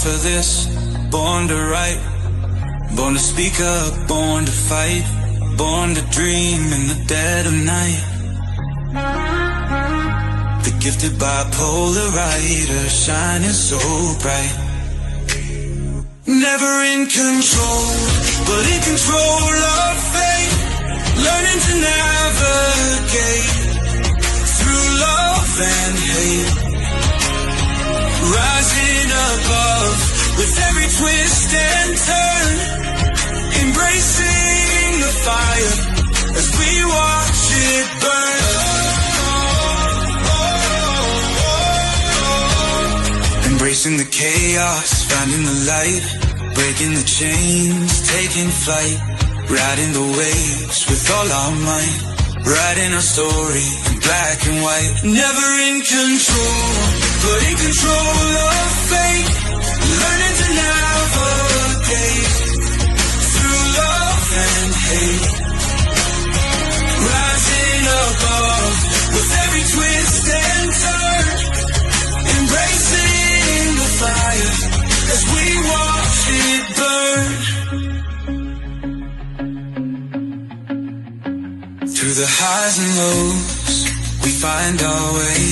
for this, born to write, born to speak up, born to fight, born to dream in the dead of night. The gifted bipolar writer shining so bright. Never in control, but in control of fate. Learning to navigate through love and hate. Rising above with every twist and turn. Embracing the fire as we watch it burn. Embracing the chaos, finding the light, breaking the chains, taking flight, riding the waves with all our might, writing our story in black and white. Never in control, but in control of fate. Learning to navigate through love and hate. Rising above with every twist and turn. Embracing the fire as we watch it burn. Through the highs and lows, we find our way.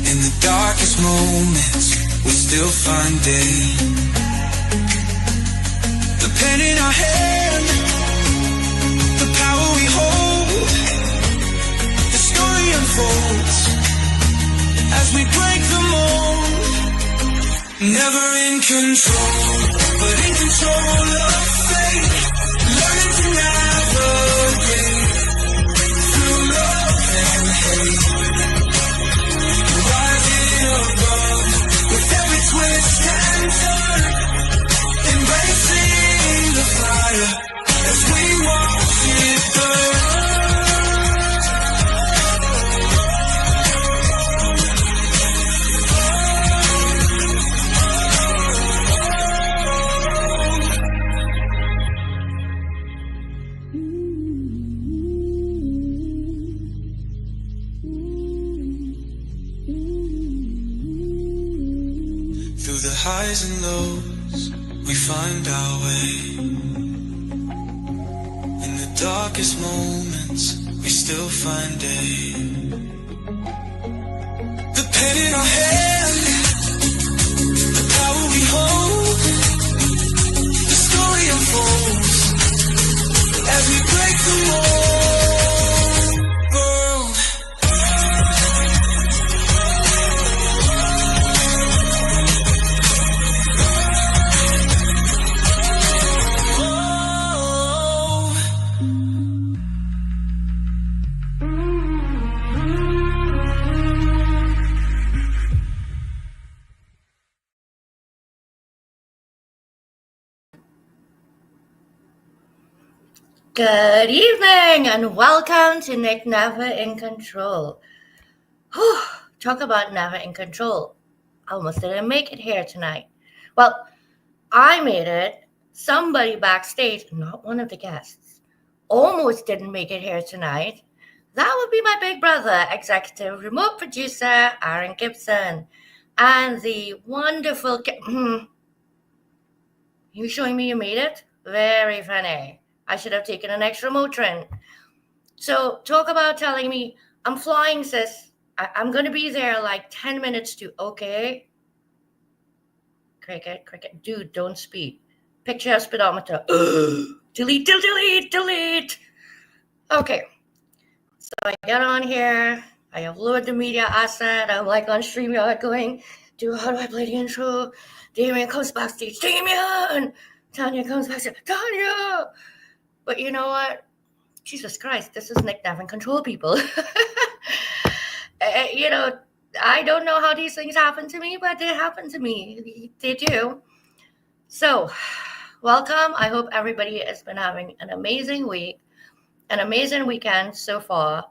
In the darkest moments, we still find day. The pen in our hand, the power we hold, the story unfolds as we break the mold. Never in control, but in control of fate. Learning to navigate through love and hate. Rising above with every twist and turn. Embracing the fire as we watch it burn. Through the highs and lows, we find our way. In the darkest moments, we still find day. The pen in our hand, the power we hold, the story unfolds as we break the mold. Good evening and welcome to NIC Never in Control. Whew, talk about never in control. I almost didn't make it here tonight. Well, I made it. Somebody backstage, not one of the guests, almost didn't make it here tonight. That would be my big brother, executive remote producer Aaron Gibson, and the wonderful... You showing me you made it? Very funny. I should have taken an extra Motrin. So talk about telling me, I'm flying, sis. I'm going to be there like 10 minutes to, okay? Cricket. Dude, don't speed. Picture your speedometer. Delete. Okay. So I get on here. I upload the media asset. I'm like on StreamYard going, how do I play the intro? Damian comes backstage. Damian! Tania comes backstage. Tania! But you know what? Jesus Christ, this is NIC Never in Control, people. I don't know how these things happen to me, but they happen to me. They do. So, welcome. I hope everybody has been having an amazing week, an amazing weekend so far.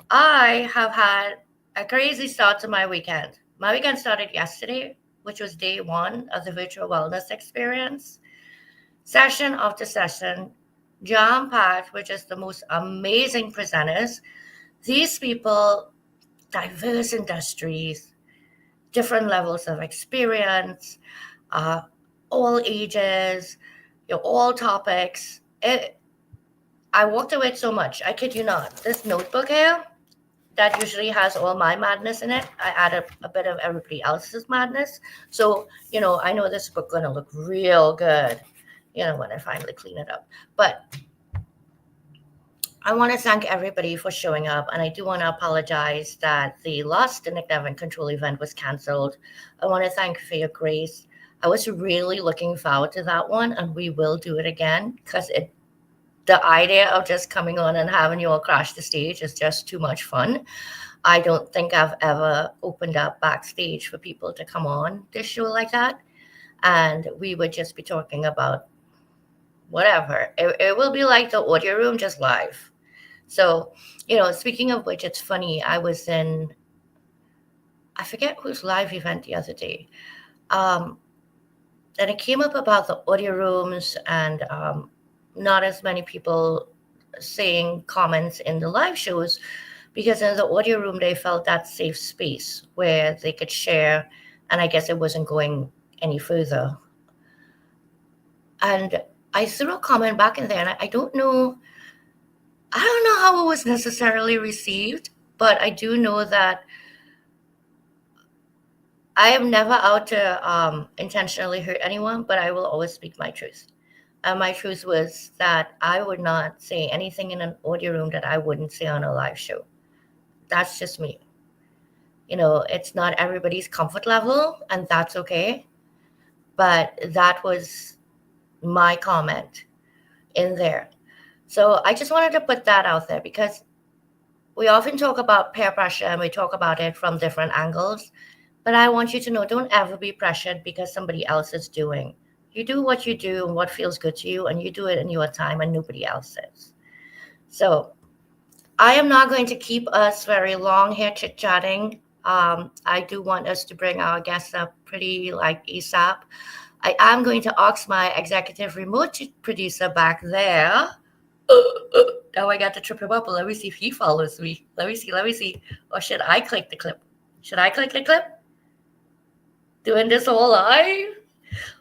I have had a crazy start to my weekend. My weekend started yesterday, which was day one of the virtual wellness experience. Session after session, jam-packed, which is the most amazing presenters. These people, diverse industries, different levels of experience, all ages, all topics. I walked away so much. I kid you not. This notebook here that usually has all my madness in it, I added a bit of everybody else's madness. So, I know this book gonna look real good, when I finally clean it up. But I want to thank everybody for showing up, and I do want to apologize that the last NIC Control event was canceled. I want to thank you for your grace. I was really looking forward to that one, and we will do it again because the idea of just coming on and having you all crash the stage is just too much fun. I don't think I've ever opened up backstage for people to come on this show like that, and we would just be talking about whatever. It will be like the audio room, just live. So, speaking of which, it's funny. I was in, I forget whose live event the other day. And it came up about the audio rooms and not as many people saying comments in the live shows, because in the audio room, they felt that safe space where they could share. And I guess it wasn't going any further. And I threw a comment back in there, and I don't know how it was necessarily received, but I do know that I am never out to intentionally hurt anyone, but I will always speak my truth. And my truth was that I would not say anything in an audio room that I wouldn't say on a live show. That's just me. It's not everybody's comfort level, and that's okay. But that was my comment in there. So I just wanted to put that out there, because we often talk about peer pressure and we talk about it from different angles. But I want you to know, don't ever be pressured because somebody else is doing. You do what you do and what feels good to you, and you do it in your time and nobody else is. So I am not going to keep us very long here chit-chatting. I do want us to bring our guests up pretty like ASAP. I am going to ask my executive remote producer back there. Now I got to trip him up. Let me see if he follows me. Let me see. Or should I click the clip? Should I click the clip? Doing this all live?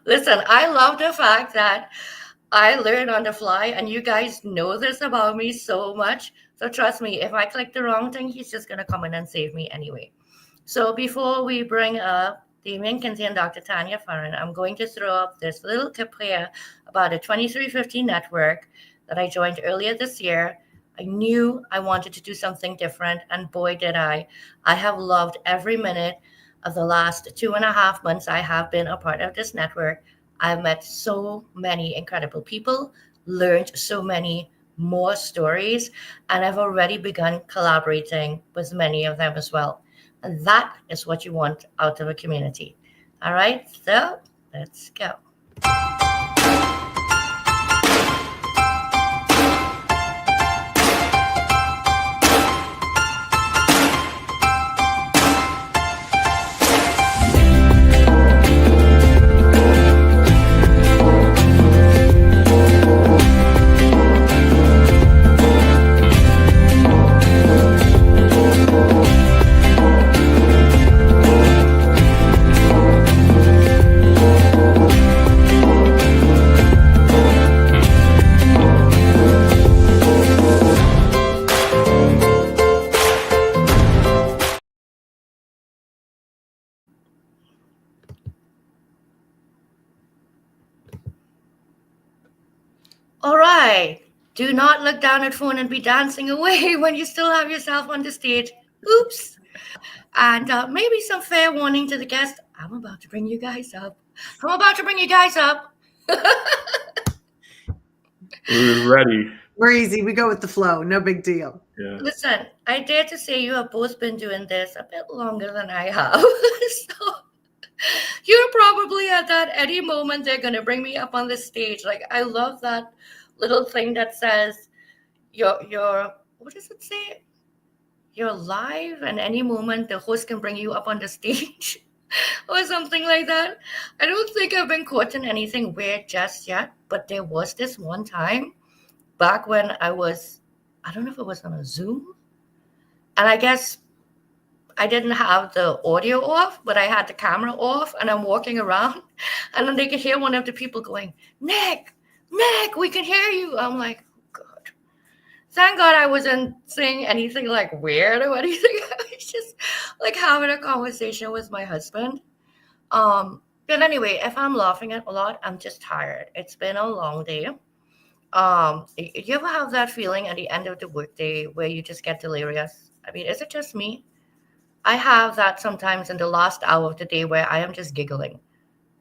Listen, I love the fact that I learn on the fly, and you guys know this about me so much. So trust me, if I click the wrong thing, he's just going to come in and save me anyway. So before we bring up Damian, Kinsey, and Dr. Tania Farran, I'm going to throw up this little clip here about a 2350 network that I joined earlier this year. I knew I wanted to do something different, and boy, did I. I have loved every minute of the last 2.5 months I have been a part of this network. I've met so many incredible people, learned so many more stories, and I've already begun collaborating with many of them as well. And that is what you want out of a community. All right, so let's go. All right. Do not look down at phone and be dancing away when you still have yourself on the stage. Oops. And maybe some fair warning to the guests. I'm about to bring you guys up. We're ready. We're easy. We go with the flow. No big deal. Yeah. Listen, I dare to say you have both been doing this a bit longer than I have. So you're probably at that any moment they're going to bring me up on the stage. Like, I love that little thing that says you're what does it say? You're live, and any moment the host can bring you up on the stage or something like that. I don't think I've been caught in anything weird just yet, but there was this one time back when I don't know if it was on a Zoom, and I guess I didn't have the audio off, but I had the camera off, and I'm walking around, and then they could hear one of the people going, Nick, we can hear you. I'm like, oh, God. Thank God I wasn't saying anything like weird or anything. I was just like having a conversation with my husband. But anyway, if I'm laughing a lot, I'm just tired. It's been a long day. You ever have that feeling at the end of the workday where you just get delirious? I mean, is it just me? I have that sometimes in the last hour of the day where I am just giggling.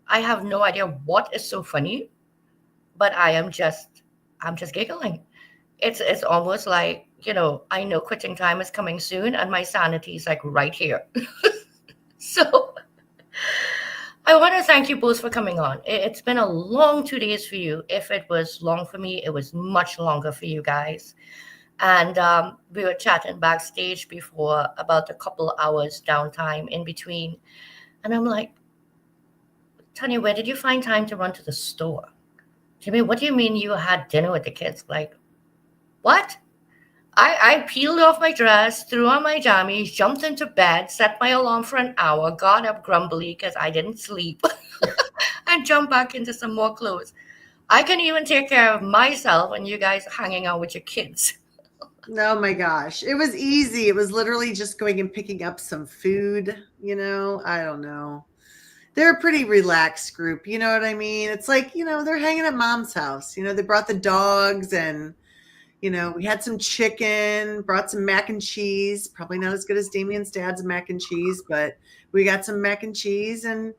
I have no idea what is so funny, but I'm just giggling. It's almost like, I know quitting time is coming soon and my sanity is like right here. So I want to thank you both for coming on. It's been a long 2 days for you. If it was long for me, it was much longer for you guys. And we were chatting backstage before about a couple hours downtime in between. And I'm like, Tania, where did you find time to run to the store? Jimmy, what do you mean you had dinner with the kids? Like, what? I peeled off my dress, threw on my jammies, jumped into bed, set my alarm for an hour, got up grumbly because I didn't sleep, and jumped back into some more clothes. I can even take care of myself when you guys are hanging out with your kids. Oh my gosh. It was easy. It was literally just going and picking up some food, I don't know. They're a pretty relaxed group. You know what I mean? It's like, they're hanging at mom's house. They brought the dogs and, we had some chicken, brought some mac and cheese, probably not as good as Damian's dad's mac and cheese, but we got some mac and cheese and,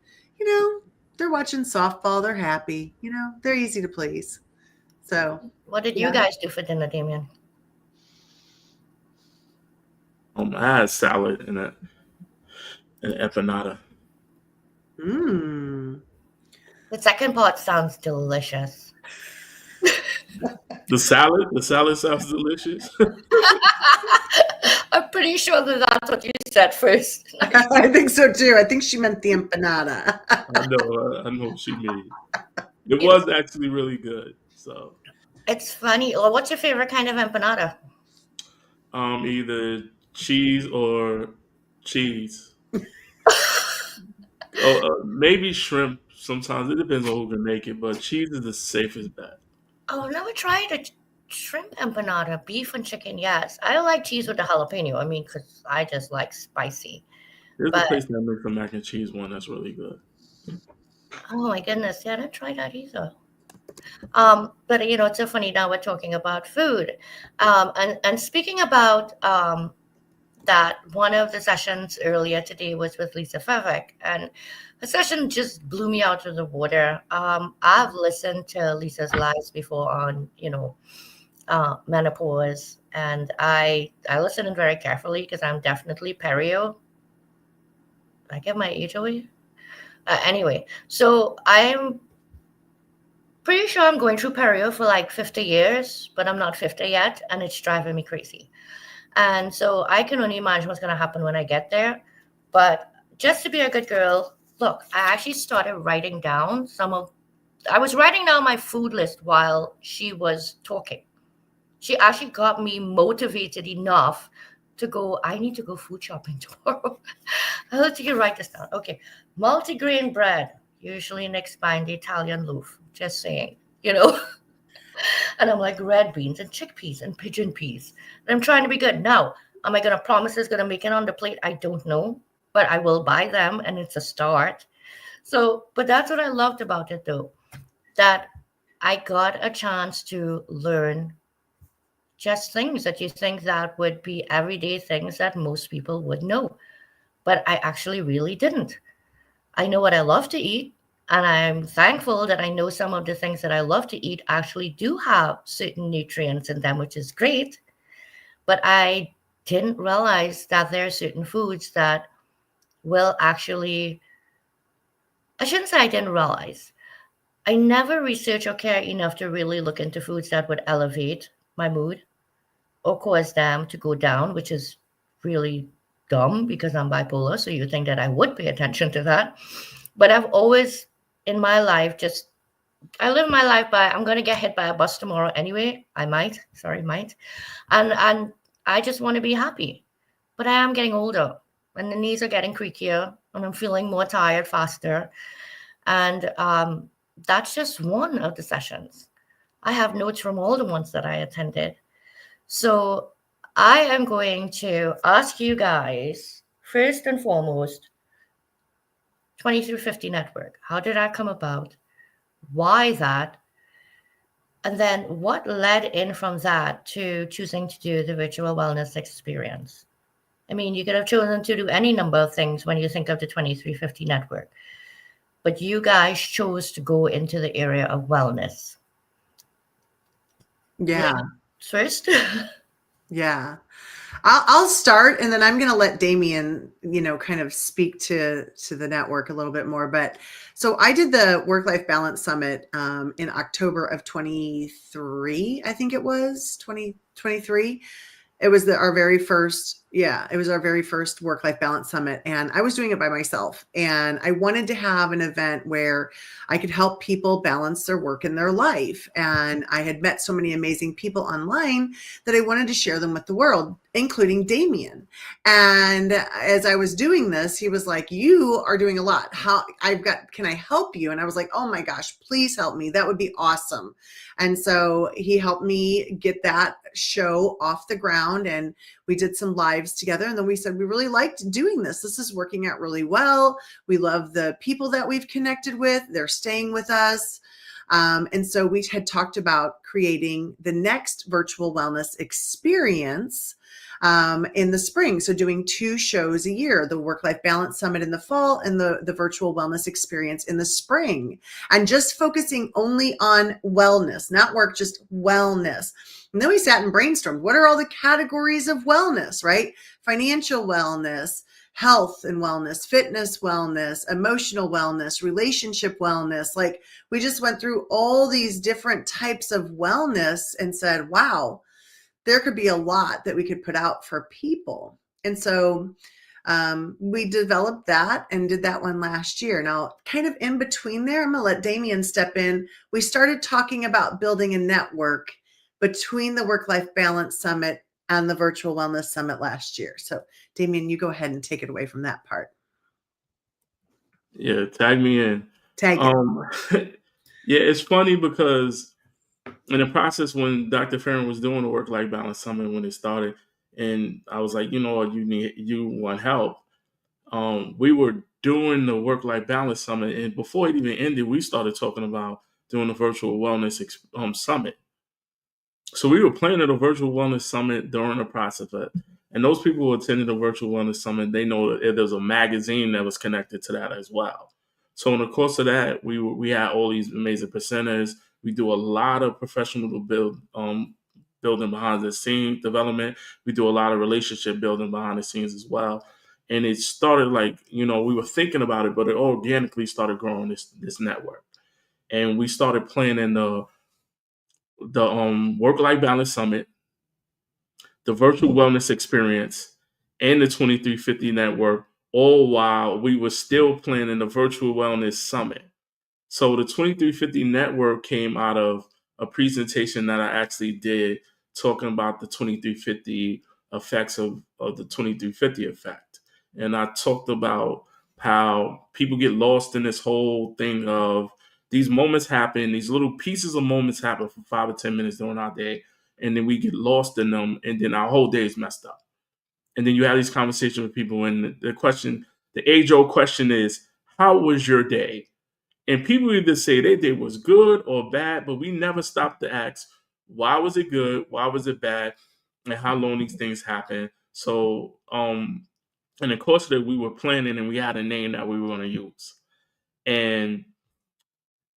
they're watching softball. They're happy, they're easy to please. So what did you guys do for dinner, Damian? I had salad and an empanada. The second part sounds delicious. The salad sounds delicious. I'm pretty sure that's what you said first. I think so too. I think she meant the empanada. I know what she mean. It was actually really good. So it's funny. Well, what's your favorite kind of empanada? Either cheese or cheese. Maybe shrimp. Sometimes it depends on who can make it, but cheese is the safest bet. Oh, I've never tried a shrimp empanada, beef and chicken. Yes, I like cheese with the jalapeno. I mean, because I just like spicy. There's a place that makes a mac and cheese one that's really good. Oh my goodness, yeah, I didn't try that either. But it's so funny now we're talking about food, and speaking about that, one of the sessions earlier today was with Lisa Favek, and the session just blew me out of the water. I've listened to Lisa's lives before on menopause, and I listened very carefully because I'm definitely perio. I give my age away. Anyway, so I'm pretty sure I'm going through perio for like 50 years, but I'm not 50 yet, and it's driving me crazy. And so I can only imagine what's going to happen when I get there. But just to be a good girl, look, I actually started writing down I was writing down my food list while she was talking. She actually got me motivated enough to go, I need to go food shopping tomorrow. I'll let you write this down. Okay. Multigrain bread, usually next by the Italian loaf. Just saying, And I'm like, red beans and chickpeas and pigeon peas. And I'm trying to be good. Now, am I going to promise it's going to make it on the plate? I don't know, but I will buy them, and it's a start. So, but that's what I loved about it, though, that I got a chance to learn just things that you think that would be everyday things that most people would know. But I actually really didn't. I know what I love to eat. And I'm thankful that I know some of the things that I love to eat actually do have certain nutrients in them, which is great. But I didn't realize that there are certain foods that will actually, I shouldn't say I didn't realize. I never research or care enough to really look into foods that would elevate my mood or cause them to go down, which is really dumb because I'm bipolar. So you think that I would pay attention to that. But I've always in my life, I live my life by, I'm going to get hit by a bus tomorrow anyway. I might. And I just want to be happy. But I am getting older. when the knees are getting creakier and I'm feeling more tired faster. And that's just one of the sessions. I have notes from all the ones that I attended. So I am going to ask you guys, first and foremost, 2350 network. How did that come about? Why that? And then what led in from that to choosing to do the virtual wellness experience? I mean, you could have chosen to do any number of things when you think of the 2350 network, but you guys chose to go into the area of wellness. Yeah. First? Yeah. I'll start, and then I'm going to let Damian, kind of speak to the network a little bit more. But so I did the Work-Life Balance Summit in October of 23, I think it was 2023. It was our very first, it was our very first Work-Life Balance Summit. And I was doing it by myself. And I wanted to have an event where I could help people balance their work and their life. And I had met so many amazing people online that I wanted to share them with the world, including Damian. And as I was doing this, he was like, you are doing a lot. Can I help you? And I was like, oh my gosh, please help me. That would be awesome. And so he helped me get that show off the ground, and we did some lives together. And then we said, we really liked doing this. This is working out really well. We love the people that we've connected with. They're staying with us. And so we had talked about creating the next virtual wellness experience in the spring. So doing 2 shows a year, the Work-Life Balance Summit in the fall and the virtual wellness experience in the spring, and just focusing only on wellness, not work, just wellness. And then we sat and brainstormed, what are all the categories of wellness, right? Financial wellness, health and wellness, fitness wellness, emotional wellness, relationship wellness. Like, we just went through all these different types of wellness and said, wow, there could be a lot that we could put out for people. And so we developed that and did that one last year. Now, kind of in between there, I'm going to let Damian step in. We started talking about building a network between the Work-Life Balance Summit and the Virtual Wellness Summit last year. So Damian, you go ahead and take it away from that part. Yeah, tag me in. Tag it. Yeah, it's funny because in the process when Dr. Farran was doing the Work-Life Balance Summit when it started, and I was like, you want help. We were doing the Work-Life Balance Summit, and before it even ended, we started talking about doing the Virtual Wellness Summit. So we were planning a Virtual Wellness Summit during the process of it. And those people who attended the Virtual Wellness Summit, they know that there's a magazine that was connected to that as well. So in the course of that, we had all these amazing presenters. We do a lot of professional building behind the scenes development. We do a lot of relationship building behind the scenes as well. And it started we were thinking about it, but it organically started growing this network. And we started planning the Work-Life Balance Summit, the Virtual Wellness Experience, and the 2350 Network, all while we were still planning the Virtual Wellness Summit. So the 2350 Network came out of a presentation that I actually did talking about the 2350 effects of the 2350 effect. And I talked about how people get lost in this whole thing of these moments happen, these little pieces of moments happen for 5 or 10 minutes during our day, and then we get lost in them, and then our whole day is messed up. And then you have these conversations with people, and the age-old question is, how was your day? And people either say their day was good or bad, but we never stop to ask, why was it good? Why was it bad? And how long these things happen. So, in the course of it, we were planning and we had a name that we were going to use. And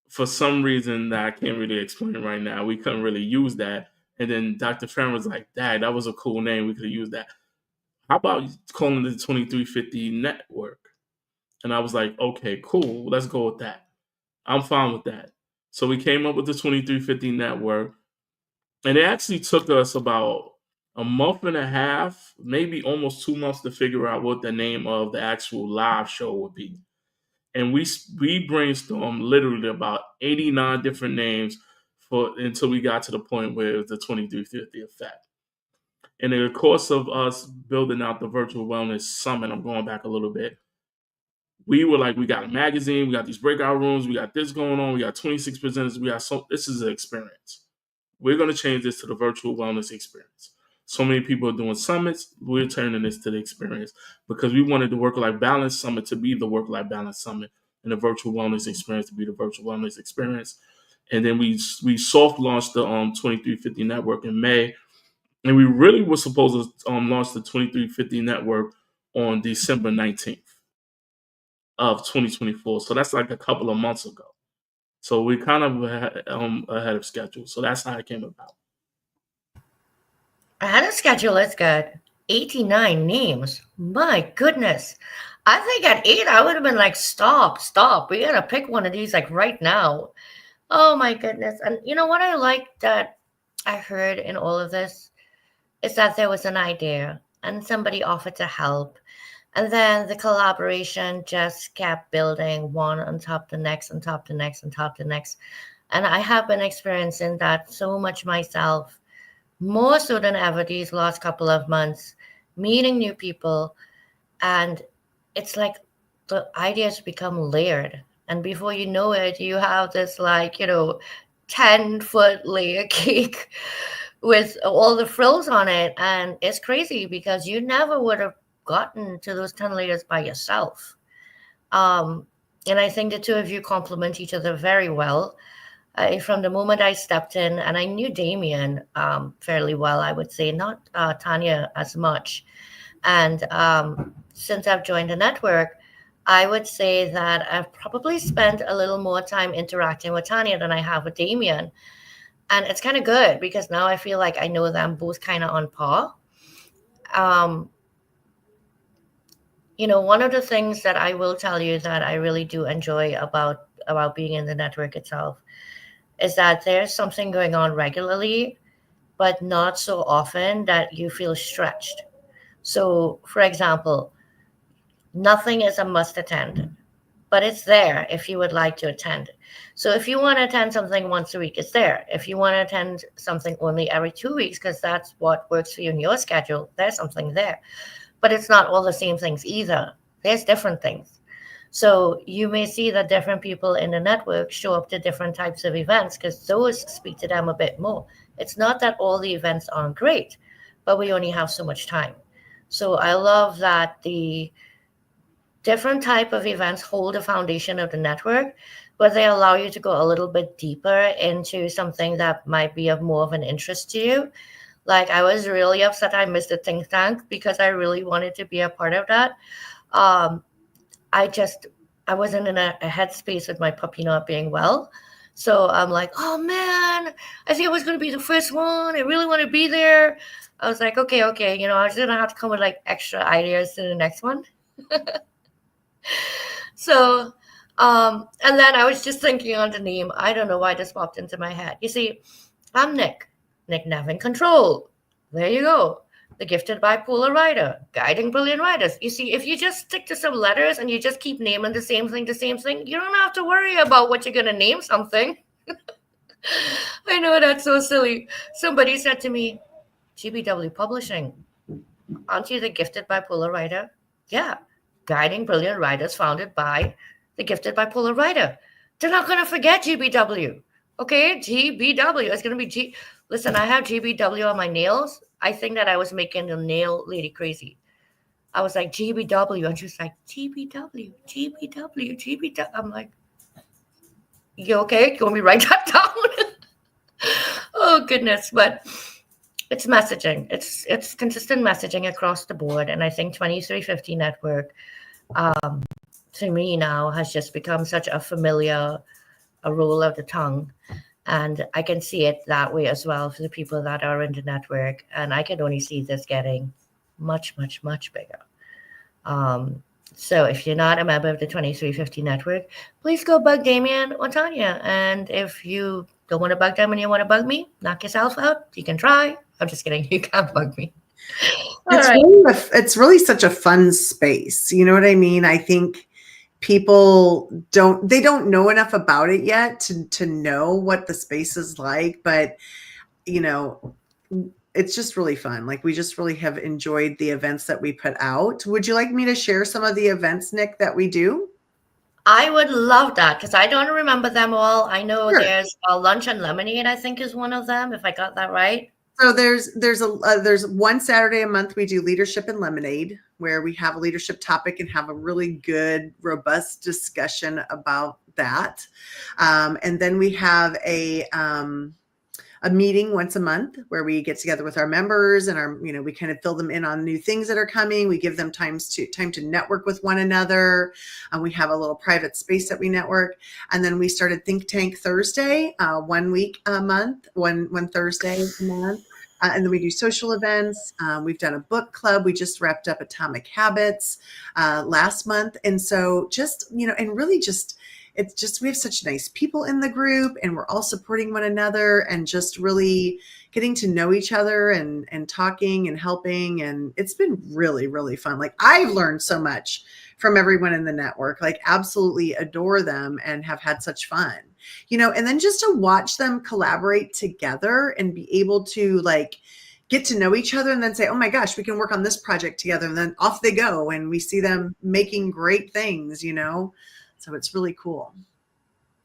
for some reason that I can't really explain right now, we couldn't really use that. And then Dr. Farran was like, Dad, that was a cool name. We could have used that. How about calling it the 2350 Network? And I was like, okay, cool. Let's go with that. I'm fine with that. So we came up with the 2350 Network. And it actually took us about a month and a half, maybe almost 2 months to figure out what the name of the actual live show would be. And we brainstormed literally about 89 different names until we got to the point where it was the 2350 effect. And in the course of us building out the Virtual Wellness Summit, I'm going back a little bit, we were like, we got a magazine, we got these breakout rooms, we got this going on, we got 26 presenters, this is an experience. We're going to change this to the Virtual Wellness Experience. So many people are doing summits, we're turning this to the experience because we wanted the Work-Life Balance Summit to be the Work-Life Balance Summit and the Virtual Wellness Experience to be the Virtual Wellness Experience. And then we soft launched the 2350 Network in May. And we really were supposed to launch the 2350 Network on December 19th of 2024. So that's like a couple of months ago. So we kind of ahead of schedule. So that's how it came about. Ahead of schedule is good. 89 names. My goodness. I think at 8, I would have been like, stop. We got to pick one of these like right now. Oh my goodness. And you know what I like that I heard in all of this is that there was an idea and somebody offered to help. And then the collaboration just kept building one on top the next, on top the next, on top the next. And I have been experiencing that so much myself, more so than ever these last couple of months, meeting new people. And it's like the ideas become layered. And before you know it, you have this 10-foot layer cake with all the frills on it. And it's crazy because you never would have gotten to those 10 layers by yourself. And I think the two of you complement each other very well. From the moment I stepped in, and I knew Damian fairly well, I would say, not Tania as much. And since I've joined the network, I would say that I've probably spent a little more time interacting with Tania than I have with Damian. And it's kind of good because now I feel like I know them both kind of on par. One of the things that I will tell you that I really do enjoy about being in the network itself is that there's something going on regularly, but not so often that you feel stretched. So, for example, nothing is a must attend, but it's there if you would like to attend. So if you want to attend something once a week, it's there. If you want to attend something only every 2 weeks, because that's what works for you in your schedule, there's something there. But it's not all the same things either. There's different things. So you may see that different people in the network show up to different types of events because those speak to them a bit more. It's not that all the events aren't great, but we only have so much time. So I love that the different type of events hold the foundation of the network, but they allow you to go a little bit deeper into something that might be of more of an interest to you. Like I was really upset I missed the think tank because I really wanted to be a part of that. I wasn't in a headspace with my puppy not being well. So I'm like, oh man, I think I was going to be the first one. I really want to be there. I was like, okay. I was going to have to come with like extra ideas to the next one. So, and then I was just thinking on the name. I don't know why this popped into my head. You see, I'm Nick Nevin Control. There you go. The gifted bipolar writer, guiding brilliant writers. You see, if you just stick to some letters and you just keep naming the same thing, you don't have to worry about what you're going to name something. I know that's so silly. Somebody said to me, GBW Publishing, aren't you the gifted bipolar writer? Yeah. Guiding brilliant writers founded by the gifted bipolar writer. They're not going to forget GBW. Okay, GBW. It's going to be Listen, I have GBW on my nails. I think that I was making the nail lady crazy. I was like, GBW. And she's like, GBW. I'm like, you okay? You want me to write that down? Oh, goodness. But it's messaging. It's consistent messaging across the board. And I think 2350 Network, to me now, has just become such a familiar roll of the tongue. And I can see it that way as well for the people that are in the network. And I can only see this getting much, much, much bigger. So if you're not a member of the 2350 Network, please go bug Damian or Tania. And if you don't want to bug them and you want to bug me, knock yourself out. You can try. I'm just kidding. You can't bug me. It's really such a fun space. You know what I mean? I think people don't know enough about it yet to know what the space is like. But, it's just really fun. Like we just really have enjoyed the events that we put out. Would you like me to share some of the events, Nick, that we do? I would love that because I don't remember them all. I know Sure. there's a lunch and lemonade, I think is one of them, if I got that right. So there's one Saturday a month we do leadership and lemonade, where we have a leadership topic and have a really good, robust discussion about that. And then we have a meeting once a month where we get together with our members and we kind of fill them in on new things that are coming. We give them time to network with one another. And we have a little private space that we network. And then we started Think Tank Thursday, 1 week a month, one Thursday a month. And then we do social events. We've done a book club. We just wrapped up Atomic Habits last month. And so it's just, we have such nice people in the group, and we're all supporting one another and just really getting to know each other and talking and helping. And it's been really, really fun. Like I've learned so much from everyone in the network, like absolutely adore them and have had such fun, and then just to watch them collaborate together and be able to like get to know each other and then say, oh my gosh, we can work on this project together. And then off they go. And we see them making great things, So it's really cool.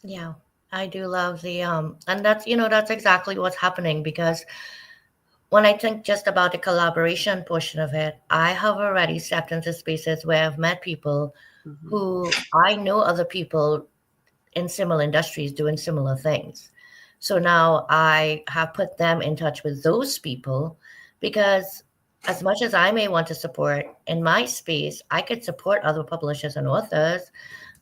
Yeah, I do love the and that's exactly what's happening, because when I think just about the collaboration portion of it, I have already stepped into spaces where I've met people who I know other people in similar industries doing similar things. So now I have put them in touch with those people, because as much as I may want to support in my space, I could support other publishers and authors.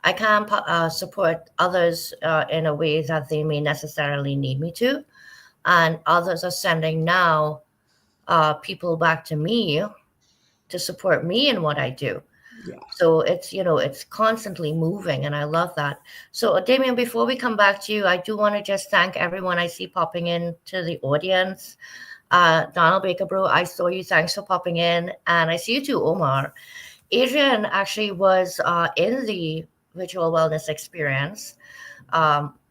I can't support others in a way that they may necessarily need me to. And others are sending now people back to me to support me in what I do. Yeah. So it's constantly moving, and I love that. So Damian, before we come back to you, I do want to just thank everyone I see popping into the audience. Donald Baker, bro, I saw you. Thanks for popping in. And I see you too, Omar. Adrian actually was in the virtual wellness experience.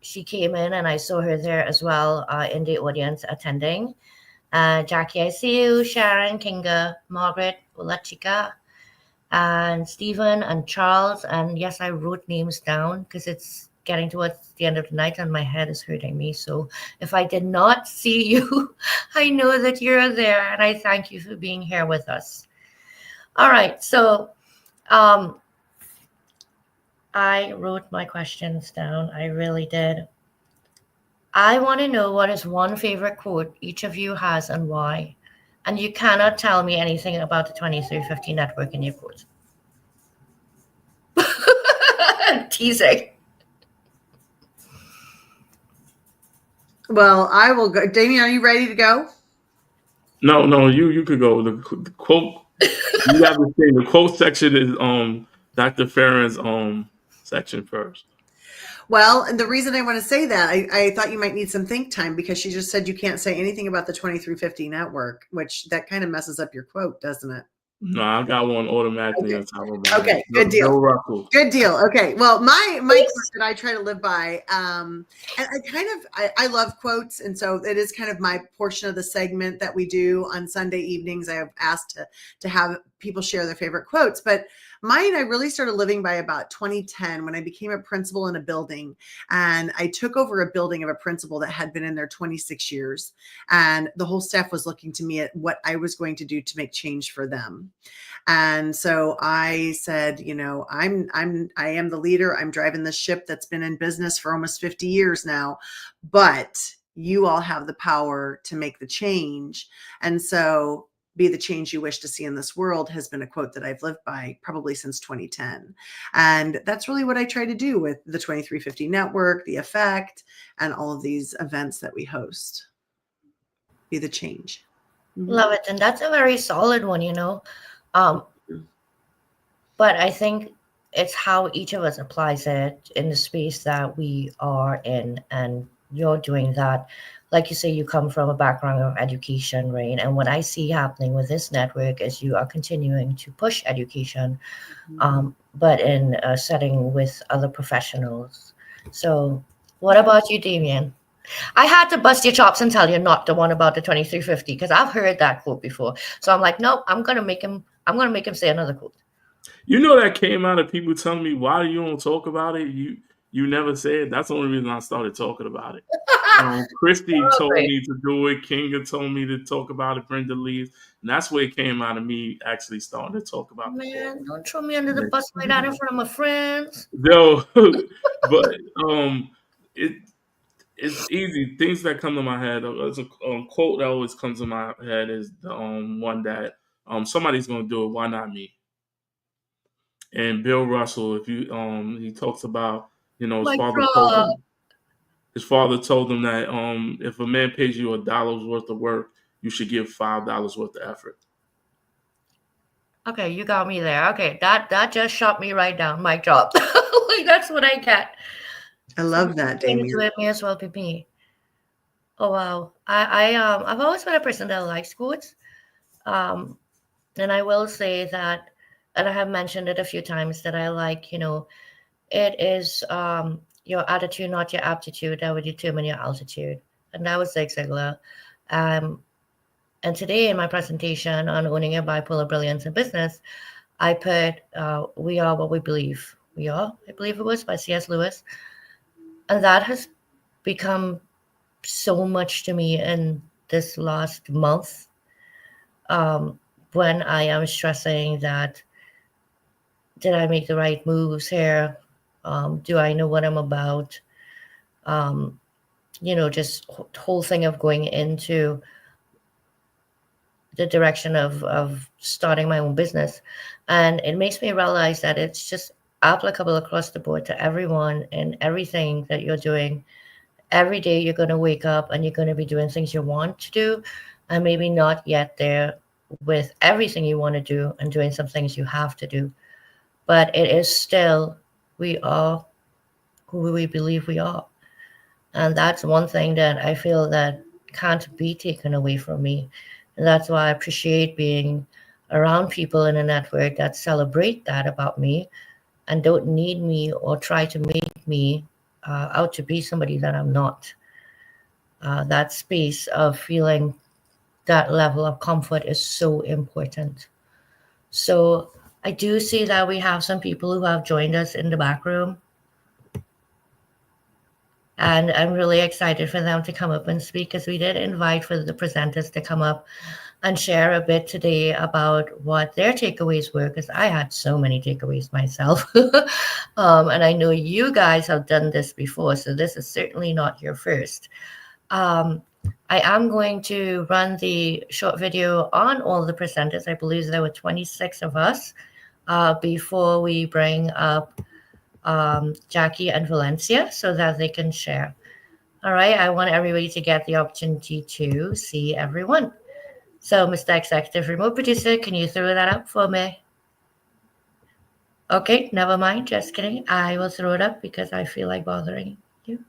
She came in and I saw her there as well in the audience attending. Jackie, I see you. Sharon, Kinga, Margaret, Ulachika, and Stephen and Charles. And yes, I wrote names down because it's getting towards the end of the night and my head is hurting me. So if I did not see you, I know that you're there, and I thank you for being here with us. All right. So I wrote my questions down. I really did. I want to know what is one favorite quote each of you has and why. And you cannot tell me anything about the 2350 network in your quotes. Teasing. Well, I will go. Damian, are you ready to go? No, you could go. The quote, you have to say the quote section is Dr. Farran's section first. Well, and the reason I want to say that, I thought you might need some think time, because she just said you can't say anything about the 2350 network, which that kind of messes up your quote, doesn't it? No, I got one automatically on top of that. Okay, good deal. No ruffles. Good deal. Okay. Well, my quote that I try to live by, and I love quotes, and so it is kind of my portion of the segment that we do on Sunday evenings. I have asked to have people share their favorite quotes, but mine I really started living by about 2010 when I became a principal in a building, and I took over a building of a principal that had been in there 26 years, and the whole staff was looking to me at what I was going to do to make change for them. And so I said, I am the leader. I'm driving this ship that's been in business for almost 50 years now, but you all have the power to make the change. And so be the change you wish to see in this world has been a quote that I've lived by probably since 2010. And that's really what I try to do with the 2350 network, the effect, and all of these events that we host. Be the change. Love it. And that's a very solid one, but I think it's how each of us applies it in the space that we are in, and you're doing that. Like you say, you come from a background of education, right? And what I see happening with this network is you are continuing to push education, but in a setting with other professionals. So what about you, Damian? I had to bust your chops and tell you not the one about the 2350 because I've heard that quote before. So I'm like, nope, I'm gonna make him say another quote. You know that came out of people telling me, why you don't talk about it? You never said. That's the only reason I started talking about it. Christy told me to do it. Kinga told me to talk about it. Brenda Lee's. And that's where it came out of me actually starting to talk about it. Man, don't throw me under the bus like that in front of my friends. No, but it's easy. Things that come to my head. There's a quote that always comes to my head is the one that somebody's gonna do it. Why not me? And Bill Russell, if you he talks about, you know, his father told him that if a man pays you $1 worth of work, you should give $5 worth of effort. Okay, you got me there. Okay, that just shot me right down. Mic drop. Like that's what I get. I love that, Damian. To it may as well be me. Oh wow. I've always been a person that likes quotes. And I will say that, and I have mentioned it a few times, that I like, you know, it is your attitude, not your aptitude, that would determine your altitude. And that was Zig Ziglar. And today in my presentation on owning your bipolar brilliance in business, I put, we are what we believe we are. I believe it was by C.S. Lewis. And that has become so much to me in this last month. When I am stressing that, did I make the right moves here? Do I know what I'm about? You know, just whole thing of going into the direction of starting my own business. And it makes me realize that it's just applicable across the board to everyone and everything that you're doing. Every day you're going to wake up and you're going to be doing things you want to do and maybe not yet there with everything you want to do and doing some things you have to do. But it is still, we are who we believe we are. And that's one thing that I feel that can't be taken away from me. And that's why I appreciate being around people in a network that celebrate that about me and don't need me or try to make me out to be somebody that I'm not. That space of feeling that level of comfort is so important. So I do see that we have some people who have joined us in the back room. And I'm really excited for them to come up and speak, because we did invite for the presenters to come up and share a bit today about what their takeaways were, because I had so many takeaways myself. And I know you guys have done this before, so this is certainly not your first. I am going to run the short video on all the presenters. I believe there were 26 of us before we bring up Jackie and Valencia so that they can share. All right, I want everybody to get the opportunity to see everyone. So, Mr. Executive Remote Producer, can you throw that up for me? Okay, never mind, just kidding. I will throw it up because I feel like bothering you.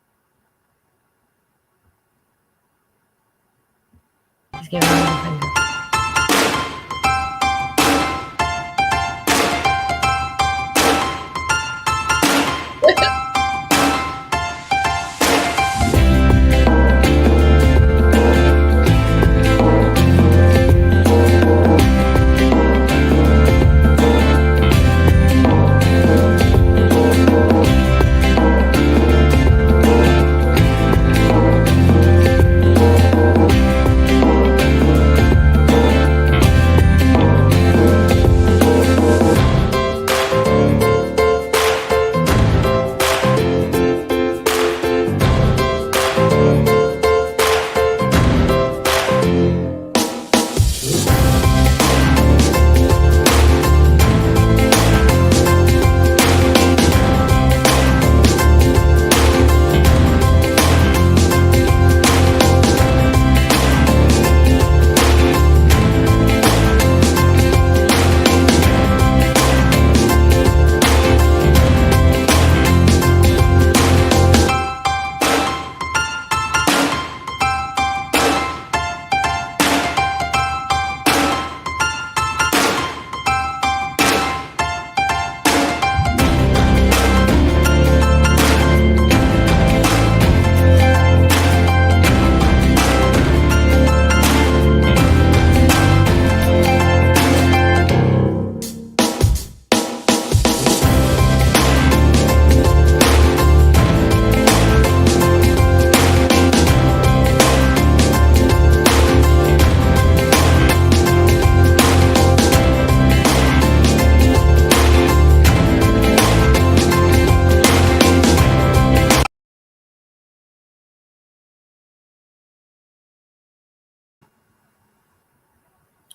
Just give me one finger.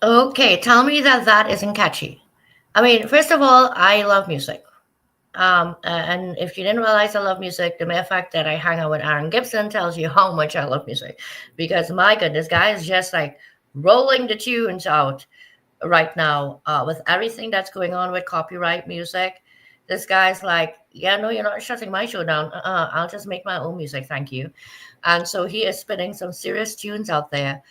Okay, tell me that that isn't catchy. I mean, first of all, I love music. And if you didn't realize I love music, the mere fact that I hang out with Aaron Gibson tells you how much I love music. Because my goodness, guy is just like rolling the tunes out right now with everything that's going on with copyright music. This guy's like, yeah, no, you're not shutting my show down. I'll just make my own music, thank you. And so he is spinning some serious tunes out there.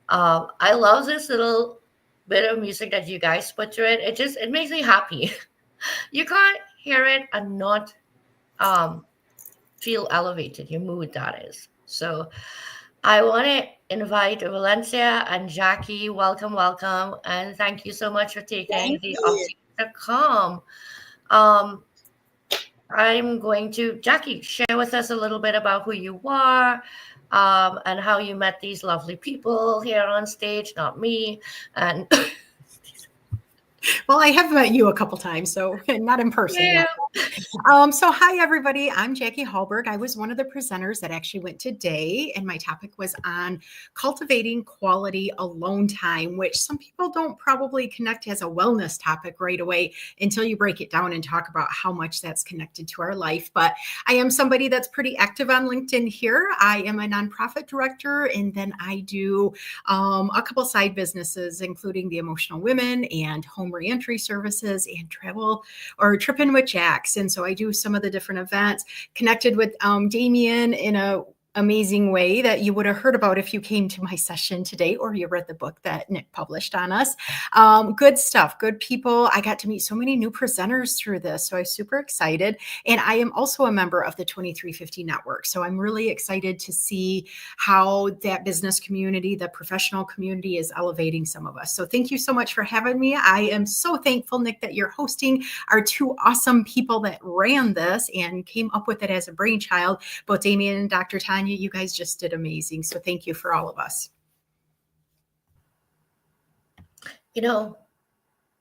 I love this little bit of music that you guys put to it. It makes me happy. You can't hear it and not um, feel elevated. Your mood, that is. So I want to invite Valencia and Jackie. Welcome, welcome, and thank you so much for taking Thank the you. opportunity to come. Um, I'm going to Jackie share with us a little bit about who you are. And how you met these lovely people here on stage, not me. And Well, I have met you a couple times, so not in person yeah. yet. So hi, everybody. I'm Jackie Hallberg. I was one of the presenters that actually went today, and my topic was on cultivating quality alone time, which some people don't probably connect as a wellness topic right away until you break it down and talk about how much that's connected to our life. But I am somebody that's pretty active on LinkedIn here. I am a nonprofit director, and then I do a couple side businesses, including the Emotional Women and Home Reentry Services and Travel or Tripping with Jax. And so I do some of the different events, connected with Damian in a amazing way that you would have heard about if you came to my session today or you read the book that Nick published on us. Good stuff, good people. I got to meet so many new presenters through this, so I'm super excited. And I am also a member of the 2350 Network, so I'm really excited to see how that business community, the professional community, is elevating some of us. So thank you so much for having me. I am so thankful, Nick, that you're hosting our two awesome people that ran this and came up with it as a brainchild, both Damian and Dr. Tania. You guys just did amazing. So thank you for all of us. You know,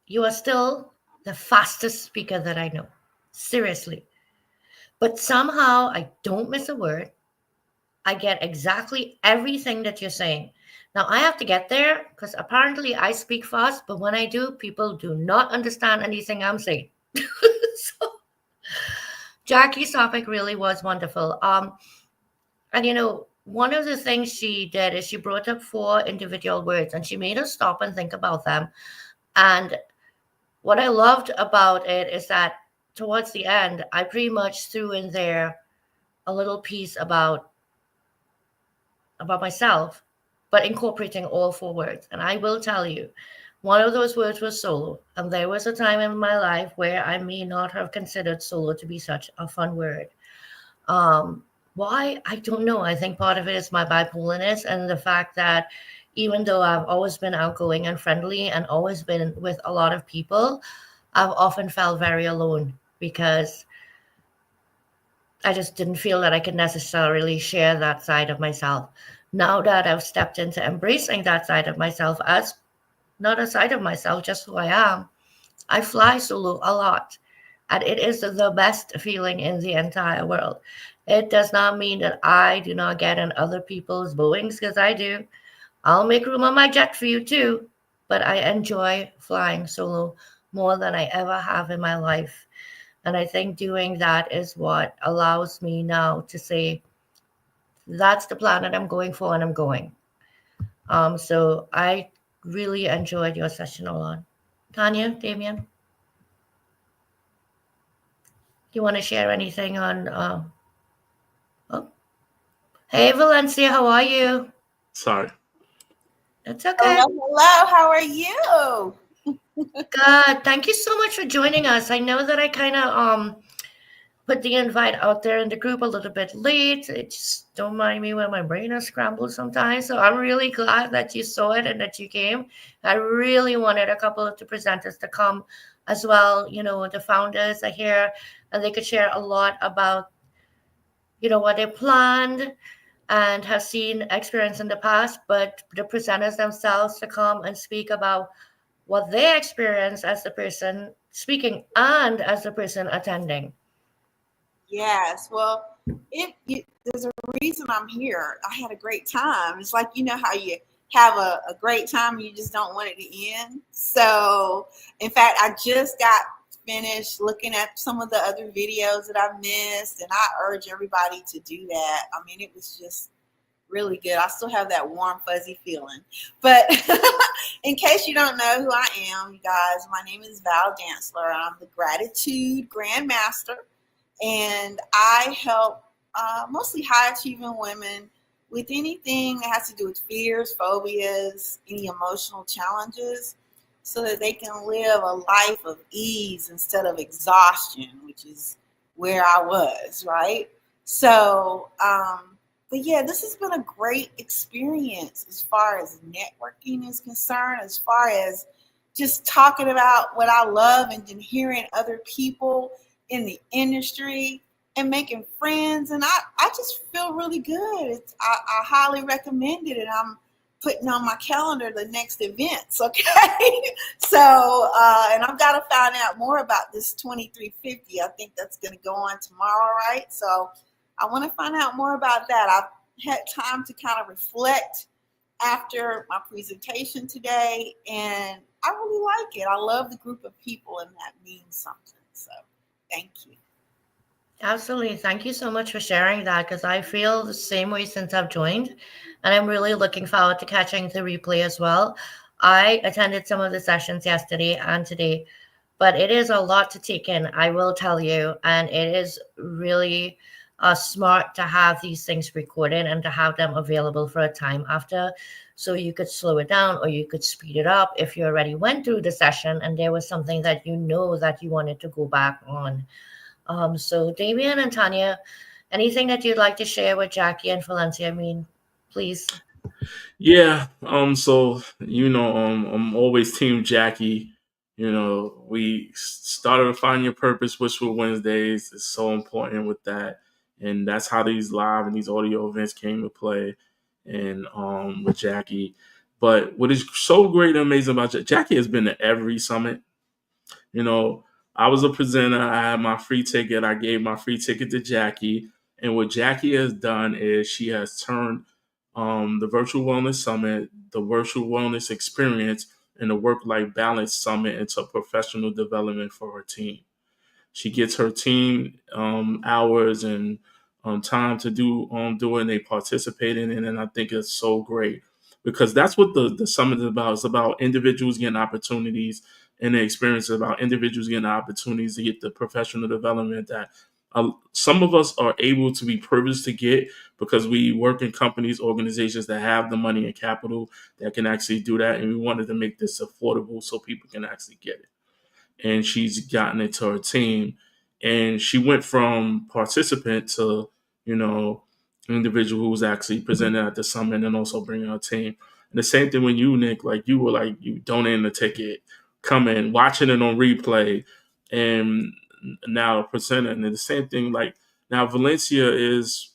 you are still the fastest speaker that I know. Seriously. But somehow I don't miss a word. I get exactly everything that you're saying. Now I have to get there because apparently I speak fast, but when I do, people do not understand anything I'm saying. So Jackie's topic really was wonderful. And you know, one of the things she did is she brought up 4 individual words and she made us stop and think about them. And what I loved about it is that towards the end, I pretty much threw in there a little piece about myself, but incorporating all 4 words. And I will tell you, one of those words was solo. And there was a time in my life where I may not have considered solo to be such a fun word. Why? I don't know. I think part of it is my bipolarness and the fact that even though I've always been outgoing and friendly and always been with a lot of people, I've often felt very alone because I just didn't feel that I could necessarily share that side of myself. Now that I've stepped into embracing that side of myself as not a side of myself, just who I am, I fly solo a lot. And it is the best feeling in the entire world. It does not mean that I do not get in other people's Boeings, because I do. I'll make room on my jet for you too. But I enjoy flying solo more than I ever have in my life. And I think doing that is what allows me now to say, that's the planet I'm going for and I'm going. So I really enjoyed your session a lot. Tania, Damian? You want to share anything on Hey Valencia, how are you? Sorry. It's okay. Hello, how are you? Good. Thank you so much for joining us. I know that I kind of put the invite out there in the group a little bit late. It just don't mind me when my brain is scrambled sometimes. So I'm really glad that you saw it and that you came. I really wanted a couple of the presenters to come as well. You know, the founders are here and they could share a lot about, you know, what they planned and have seen experience in the past, but the presenters themselves to come and speak about what they experience as the person speaking and as the person attending. Yes, well, there's a reason I'm here. I had a great time. It's like, you know how you have a great time. You just don't want it to end. So, in fact, I just got finished looking at some of the other videos that I missed, and I urge everybody to do that. I mean, it was just really good. I still have that warm, fuzzy feeling. But in case you don't know who I am, you guys, my name is Val Dantzler. I'm the Gratitude Grandmaster, and I help mostly high achieving women with anything that has to do with fears, phobias, any emotional challenges, so that they can live a life of ease instead of exhaustion, which is where I was, right? So, but yeah, this has been a great experience as far as networking is concerned, as far as just talking about what I love and then hearing other people in the industry and making friends. And I just feel really good. I highly recommend it. And I'm putting on my calendar the next events. Okay. So, and I've got to find out more about this 2350. I think that's going to go on tomorrow. Right. So I want to find out more about that. I've had time to kind of reflect after my presentation today, and I really like it. I love the group of people, and that means something. So thank you. Absolutely. Thank you so much for sharing that, because I feel the same way since I've joined, and I'm really looking forward to catching the replay as well. I attended some of the sessions yesterday and today, but it is a lot to take in, I will tell you, and it is really smart to have these things recorded and to have them available for a time after, so you could slow it down or you could speed it up if you already went through the session and there was something that you know that you wanted to go back on. So Damian and Tania, anything that you'd like to share with Jackie and Valencia? I mean, please. Yeah. So I'm always Team Jackie. We started to find your purpose, which were Wednesdays. It's so important with that, and that's how these live and these audio events came to play. And with Jackie, but what is so great and amazing about Jackie has been to every summit. I was a presenter. I had my free ticket. I gave my free ticket to Jackie. And what Jackie has done is she has turned the Virtual Wellness Summit, the Virtual Wellness Experience, and the Work-Life Balance Summit into professional development for her team. She gets her team hours and time to do it, and they participate in it. And I think it's so great because that's what the summit is about. It's about individuals getting opportunities, and the experience is about individuals getting opportunities to get the professional development that some of us are able to be privileged to get because we work in companies, organizations that have the money and capital that can actually do that. And we wanted to make this affordable so people can actually get it. And she's gotten it to her team. And she went from participant to, individual who was actually presented at the summit and also bringing her team. And the same thing when you, Nick, you donating the ticket, coming, watching it on replay, and now presenting. And the same thing, now Valencia is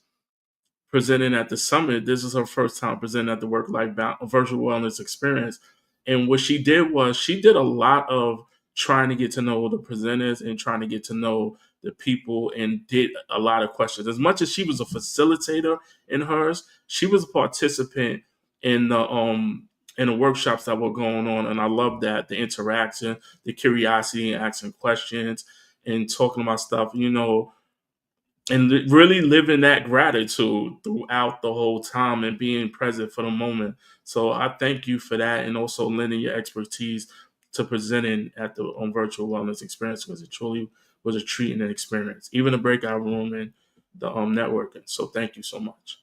presenting at the summit. This is her first time presenting at the Work-Life Virtual Wellness Experience. And what she did was she did a lot of trying to get to know the presenters and trying to get to know the people, and did a lot of questions. As much as she was a facilitator in hers, she was a participant in the workshops that were going on. And I love that, the interaction, the curiosity, and asking questions and talking about stuff, and really living that gratitude throughout the whole time and being present for the moment. So I thank you for that, and also lending your expertise to presenting at the Virtual Wellness Experience, because it truly was a treat and an experience, even the breakout room and the networking. So thank you so much.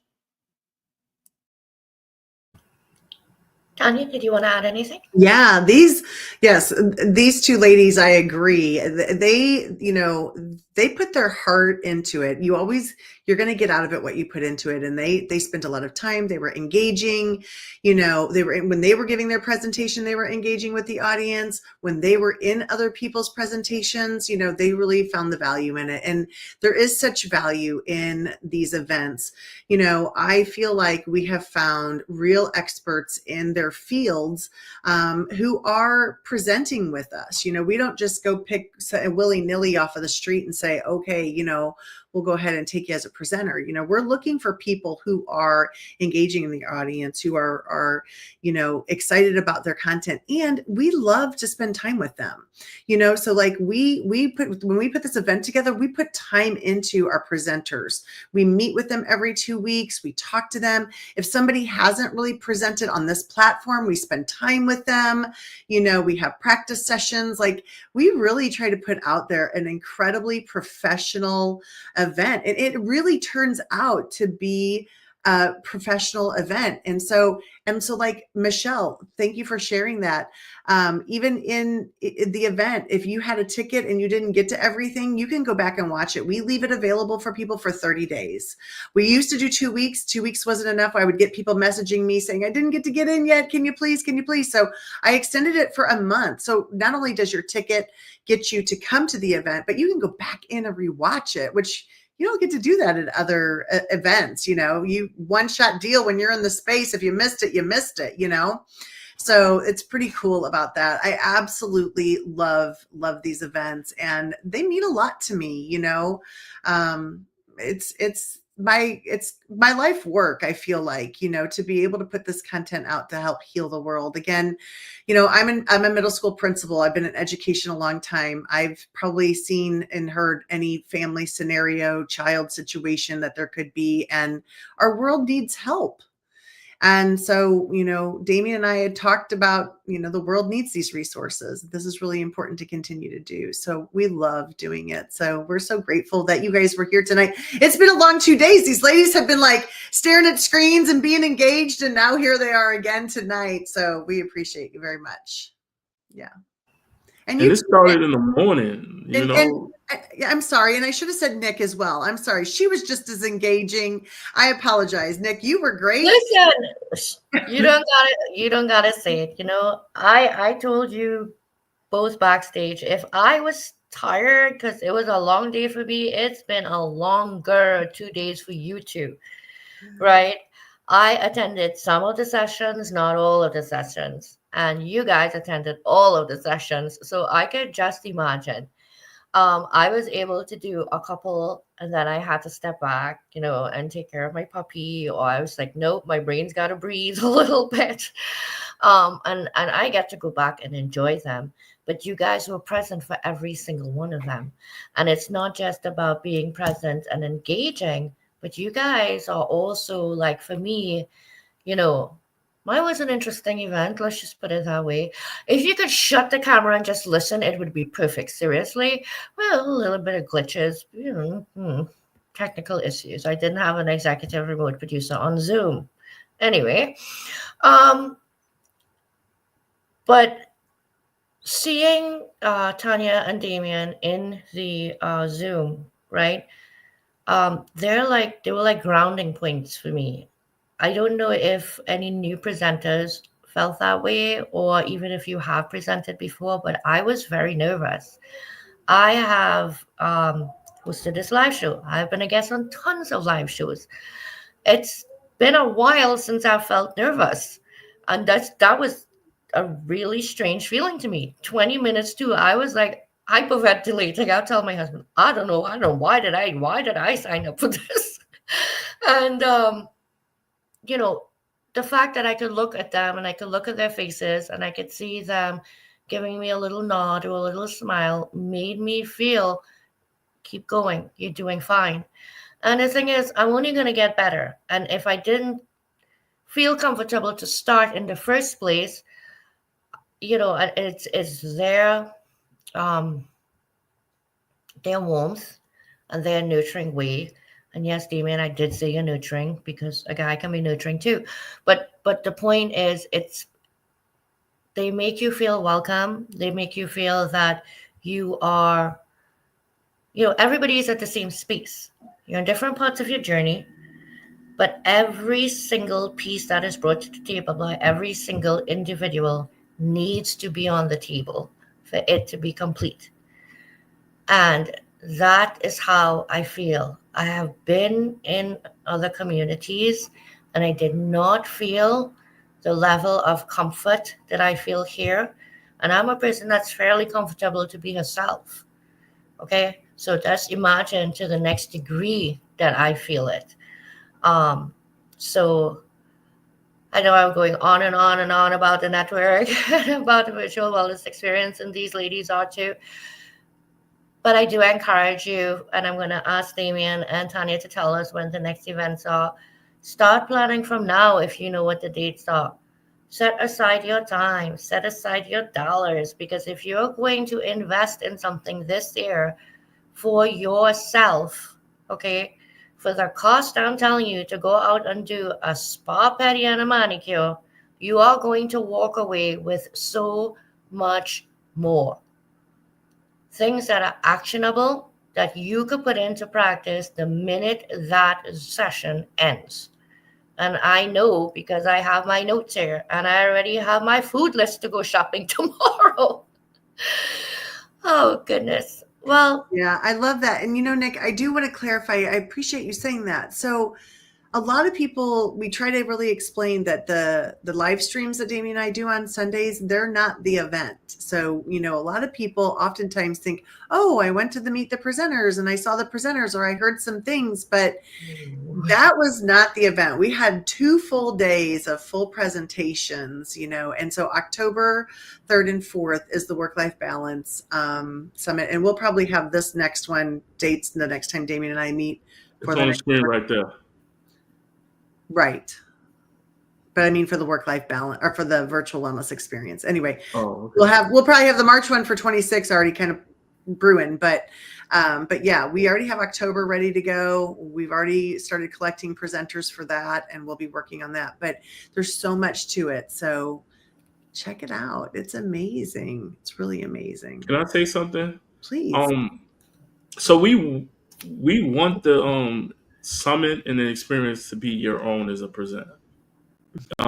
Tania, did you want to add anything? Yeah, these two ladies, I agree. They put their heart into it. You're going to get out of it what you put into it. And they spent a lot of time. They were engaging, when they were giving their presentation, they were engaging with the audience. When they were in other people's presentations, they really found the value in it. And there is such value in these events. I feel like we have found real experts in their fields who are presenting with us. We don't just go pick willy-nilly off of the street and say, okay, we'll go ahead and take you as a presenter. You know, we're looking for people who are engaging in the audience, who are, you know, excited about their content, and we love to spend time with them. You know, so like when we put this event together, we put time into our presenters. We meet with them every 2 weeks. We talk to them. If somebody hasn't really presented on this platform, we spend time with them. You know, we have practice sessions. Like, we really try to put out there an incredibly professional event. And it really turns out to be a professional event. And so like, Michelle, thank you for sharing that. Even in the event, if you had a ticket and you didn't get to everything, you can go back and watch it. We leave it available for people for 30 days. We used to do 2 weeks. 2 weeks wasn't enough. I would get people messaging me saying, I didn't get to get in yet. Can you please? So I extended it for a month. So not only does your ticket get you to come to the event, but you can go back in and rewatch it, which you don't get to do that at other events. You know, you one-shot deal when you're in the space. If you missed it, you missed it, you know? So it's pretty cool about that. I absolutely love these events, and they mean a lot to me. You know, it's my life work. I feel like, you know, to be able to put this content out to help heal the world. Again, you know, I'm a middle school principal. I've been in education a long time. I've probably seen and heard any family scenario, child situation that there could be, and our world needs help. And so, you know, Damian and I had talked about, you know, the world needs these resources. This is really important to continue to do. So we love doing it. So we're so grateful that you guys were here tonight. It's been a long 2 days. These ladies have been like staring at screens and being engaged. And now here they are again tonight. So we appreciate you very much. Yeah. And it started in the morning, you know. I'm sorry. And I should have said Nick as well. I'm sorry. She was just as engaging. I apologize. Nick, you were great. Listen, you don't gotta say it. You know, I told you both backstage, if I was tired because it was a long day for me, it's been a longer 2 days for you too, right? I attended some of the sessions, not all of the sessions, and you guys attended all of the sessions. So I could just imagine. I was able to do a couple, and then I had to step back, you know, and take care of my puppy. Or I was like, nope, my brain's got to breathe a little bit. And I get to go back and enjoy them. But you guys were present for every single one of them. And it's not just about being present and engaging, but you guys are also, like, for me, you know, mine was an interesting event. Let's just put it that way. If you could shut the camera and just listen, it would be perfect. Seriously. Well, a little bit of glitches, you know, technical issues. I didn't have an executive remote producer on Zoom. Anyway, but seeing Tania and Damian in the Zoom, right? They were like grounding points for me. I don't know if any new presenters felt that way, or even if you have presented before, but I was very nervous. I have hosted this live show. I've been a guest on tons of live shows. It's been a while since I felt nervous. And that was a really strange feeling to me. 20 minutes too, I was like hyperventilating. I'll tell my husband, I don't know, why did I sign up for this? And you know, the fact that I could look at them and I could look at their faces and I could see them giving me a little nod or a little smile made me feel, keep going, you're doing fine. And the thing is, I'm only going to get better. And if I didn't feel comfortable to start in the first place, you know, it's their warmth and their nurturing way. And yes, Damian, I did say you're nurturing, because a guy can be nurturing too. But the point is, they make you feel welcome. They make you feel that you are, you know, everybody is at the same space. You're in different parts of your journey, but every single piece that is brought to the table by every single individual needs to be on the table for it to be complete. And that is how I feel. I have been in other communities and I did not feel the level of comfort that I feel here. And I'm a person that's fairly comfortable to be herself. Okay. So just imagine to the next degree that I feel it. So I know I'm going on and on and on about the network and about the virtual wellness experience, and these ladies are too. But I do encourage you, and I'm going to ask Damian and Tania to tell us when the next events are. Start planning from now if you know what the dates are. Set aside your time, set aside your dollars, because if you're going to invest in something this year for yourself, okay, for the cost I'm telling you to go out and do a spa, pedi, and a manicure, you are going to walk away with so much more. Things that are actionable that you could put into practice the minute that session ends. And I know because I have my notes here and I already have my food list to go shopping tomorrow. Oh, goodness. Well, Yeah, I love that. And Nick, I do want to clarify. I appreciate you saying that. So a lot of people, we try to really explain that the live streams that Damian and I do on Sundays, they're not the event. So, a lot of people oftentimes think, oh, I went to meet the presenters and I saw the presenters or I heard some things, but that was not the event. We had 2 full days of full presentations, and so October 3rd and 4th is the Work-Life Balance Summit. And we'll probably have this next one dates the next time Damian and I meet. It's on the screen right there. Right. But I mean for the work-life balance or for the virtual wellness experience. Anyway, okay. We'll probably have the March one for 26 already kind of brewing, but yeah, we already have October ready to go. We've already started collecting presenters for that and we'll be working on that, but there's so much to it. So check it out. It's amazing. It's really amazing. Can I say something? Please. So we want the summit and the experience to be your own as a presenter.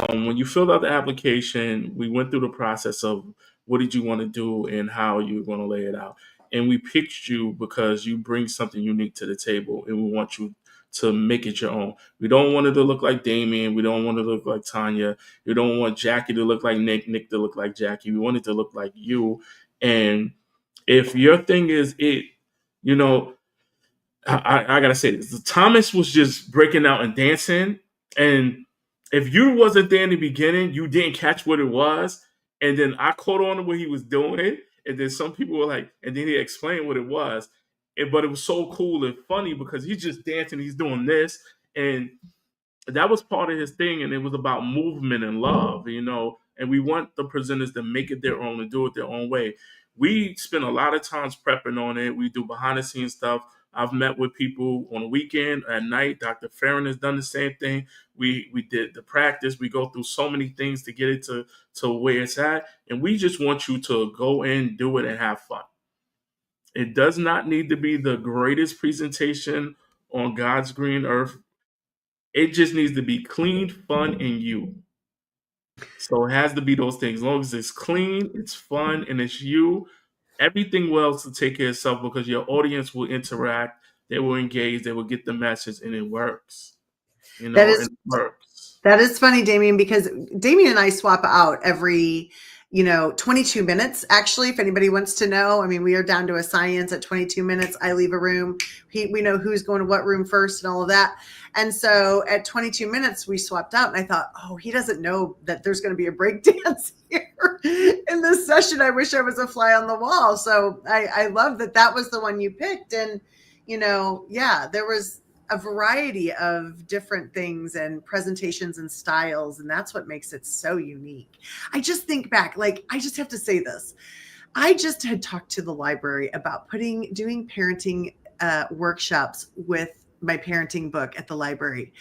When you filled out the application, we went through the process of what did you want to do and how you were going to lay it out. And we picked you because you bring something unique to the table and we want you to make it your own. We don't want it to look like Damian. We don't want it to look like Tania. We don't want Jackie to look like Nick to look like Jackie. We want it to look like you. And if your thing is it, I gotta say this. Thomas was just breaking out and dancing, and if you wasn't there in the beginning, you didn't catch what it was, and then I caught on to what he was doing, and then some people were like, and then he explained what it was, but it was so cool and funny because he's just dancing, he's doing this, and that was part of his thing, and it was about movement and love, and we want the presenters to make it their own and do it their own way. We spend a lot of times prepping on it. We do behind the scenes stuff. I've met with people on the weekend, at night. Dr. Farran has done the same thing. We did the practice. We go through so many things to get it to where it's at. And we just want you to go in, do it, and have fun. It does not need to be the greatest presentation on God's green earth. It just needs to be clean, fun, and you. So it has to be those things. As long as it's clean, it's fun, and it's you, everything else will take care of itself because your audience will interact, they will engage, they will get the message, and it works. It works. That is funny, Damian, because Damian and I swap out every 22 minutes. Actually, if anybody wants to know, I mean, we are down to a science at 22 minutes. I leave a room. We know who's going to what room first and all of that. And so at 22 minutes, we swapped out. And I thought, oh, he doesn't know that there's going to be a break dance here in this session. I wish I was a fly on the wall. So I love that was the one you picked. And, yeah, there was a variety of different things and presentations and styles. And that's what makes it so unique. I just think back, I just have to say this. I just had talked to the library about doing parenting workshops with my parenting book at the library.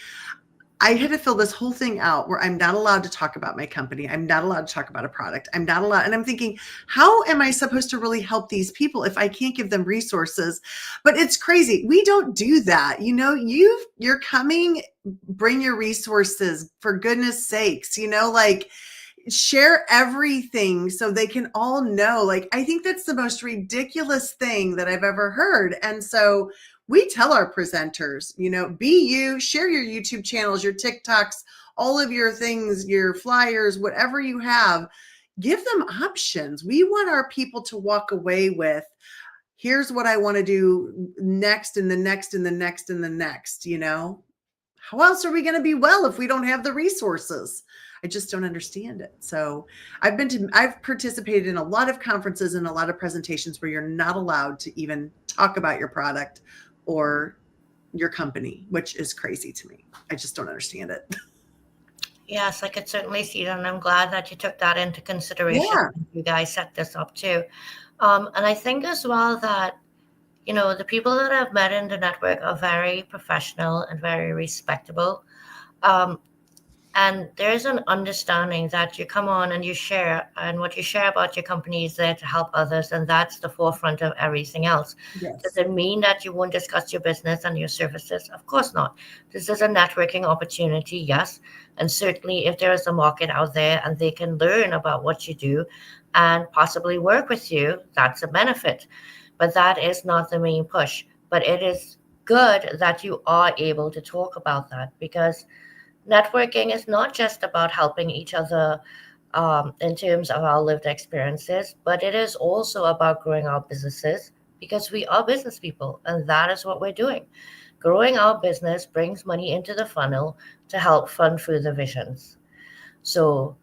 I had to fill this whole thing out where I'm not allowed to talk about my company. I'm not allowed to talk about a product. I'm not allowed. And I'm thinking, how am I supposed to really help these people if I can't give them resources? But it's crazy. We don't do that. You're coming, bring your resources for goodness sakes, share everything so they can all know. I think that's the most ridiculous thing that I've ever heard. And so we tell our presenters, be you, share your YouTube channels, your TikToks, all of your things, your flyers, whatever you have, give them options. We want our people to walk away with here's what I want to do next and the next and the next and the next, you know? How else are we going to be well if we don't have the resources? I just don't understand it. So I've participated in a lot of conferences and a lot of presentations where you're not allowed to even talk about your product or your company, which is crazy to me. I just don't understand it. Yes, I could certainly see that, and I'm glad that you took that into consideration. Yeah. You guys set this up too. And I think as well that, you know, the people that I've met in the network are very professional and very respectable. And there's an understanding that you come on and you share, and what you share about your company is there to help others, and that's the forefront of everything else. Yes. Does it mean that you won't discuss your business and your services? Of course not. This is a networking opportunity, yes. And certainly if there is a market out there and they can learn about what you do and possibly work with you, that's a benefit. But that is not the main push. But it is good that you are able to talk about that, because networking is not just about helping each other in terms of our lived experiences, but it is also about growing our businesses, because we are business people, and that is what we're doing. Growing our business brings money into the funnel to help fund further visions. So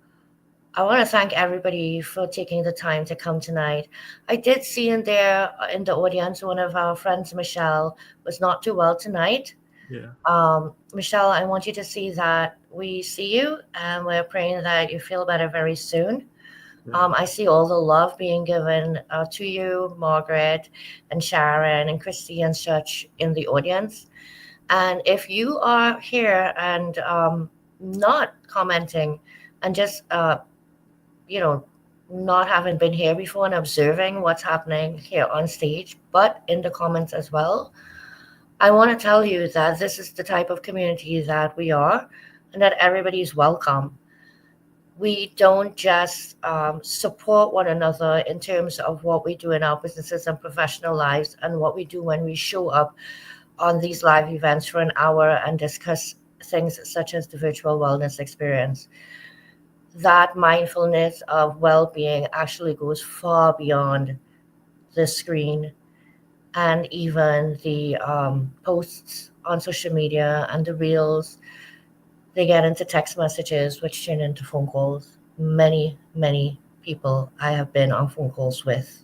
I want to thank everybody for taking the time to come tonight. I did see in there in the audience, one of our friends, Michelle, was not too well tonight. Yeah. Michelle, I want you to see that we see you, and we're praying that you feel better very soon. Yeah. I see all the love being given to you, Margaret and Sharon and Christy and such in the audience. And if you are here and not commenting and just, not having been here before and observing what's happening here on stage, but in the comments as well, I want to tell you that this is the type of community that we are, and that everybody is welcome. We don't just support one another in terms of what we do in our businesses and professional lives, and what we do when we show up on these live events for an hour and discuss things such as the virtual wellness experience. That mindfulness of well-being actually goes far beyond the screen and even the posts on social media and the reels. They get into text messages, which turn into phone calls. Many, many people I have been on phone calls with.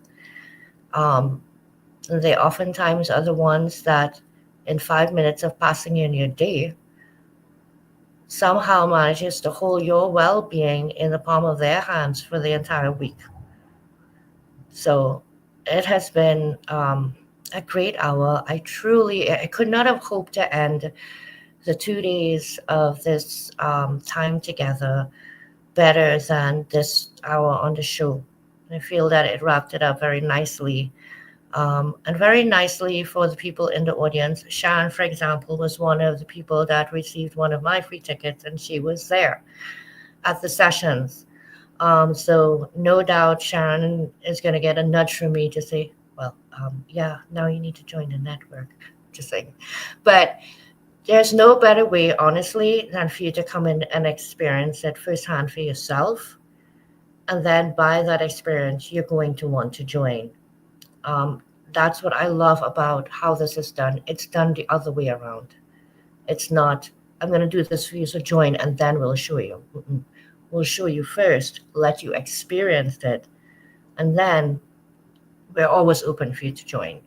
They oftentimes are the ones that in 5 minutes of passing in your day somehow manages to hold your well-being in the palm of their hands for the entire week. So it has been a great hour. I could not have hoped to end the 2 days of this time together better than this hour on the show. I feel that it wrapped it up very nicely. And very nicely for the people in the audience. Sharon, for example, was one of the people that received one of my free tickets, and she was there at the sessions. So no doubt Sharon is going to get a nudge from me to say, well, yeah, now you need to join the network. Just saying. But there's no better way, honestly, than for you to come in and experience it firsthand for yourself. And then by that experience, you're going to want to join. That's what I love about how this is done. It's done the other way around. It's not, I'm going to do this for you, so join, and then we'll show you. We'll show you first, let you experience it, and then we're always open for you to join.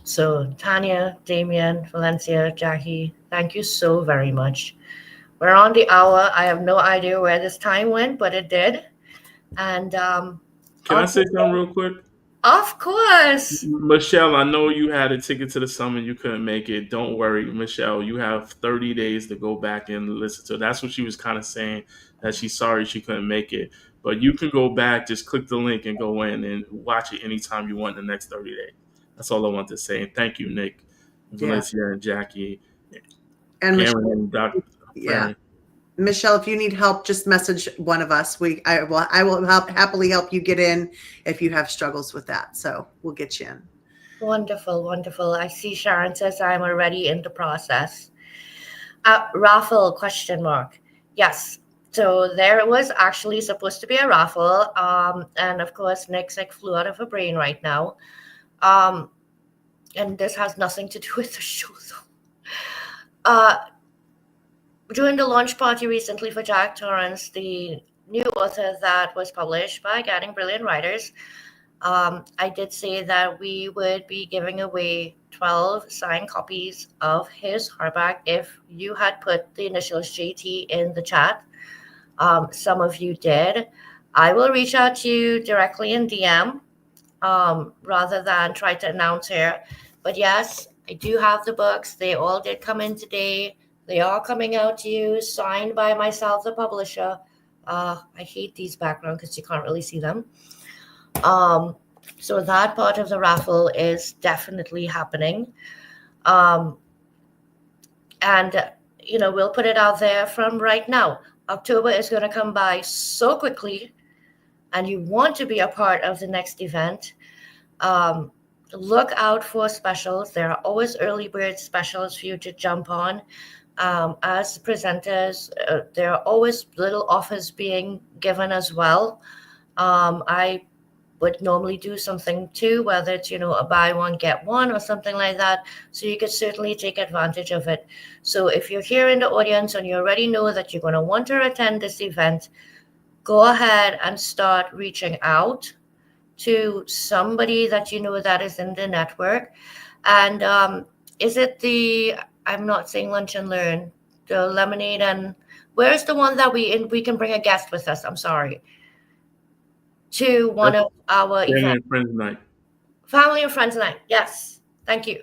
So Tania, Damian, Valencia, Jackie, thank you so very much. We're on the hour. I have no idea where this time went, but it did. And can I say something real quick? Of course. Michelle, I know you had a ticket to the summit. You couldn't make it. Don't worry, Michelle. You have 30 days to go back and listen to it. That's what she was kind of saying, that she's sorry she couldn't make it. But you can go back, just click the link and go in and watch it anytime you want in the next 30 days. That's all I want to say. And thank you, Nick, Valencia, and Jackie, and Aaron, and Dr. Farran. Michelle, if you need help, just message one of us. I will happily help you get in if you have struggles with that. So we'll get you in. Wonderful, wonderful. I see Sharon says I'm already in the process. Raffle, question mark. Yes. So there was actually supposed to be a raffle. And of course, Nick's flew out of her brain right now. And this has nothing to do with the show, though. During the launch party recently for Jack Torrance, the new author that was published by Getting Brilliant Writers, I did say that we would be giving away 12 signed copies of his hardback if you had put the initials JT in the chat. Some of you did. I will reach out to you directly in DM rather than try to announce here. But yes, I do have the books. They all did come in today. They are coming out to you, signed by myself, the publisher. I hate these backgrounds because you can't really see them. So that part of the raffle is definitely happening. And, we'll put it out there from right now. October is going to come by so quickly, and you want to be a part of the next event. Look out for specials. There are always early bird specials for you to jump on. As presenters, there are always little offers being given as well. I would normally do something too, whether it's, a buy one, get one or something like that. So you could certainly take advantage of it. So if you're here in the audience and you already know that you're going to want to attend this event, go ahead and start reaching out to somebody that you know that is in the network. And is it I'm not saying lunch and learn, the lemonade, and where's the one that we can bring a guest with us? I'm sorry. To one of our Family events. and Friends Night. Family and Friends Night. Yes. Thank you.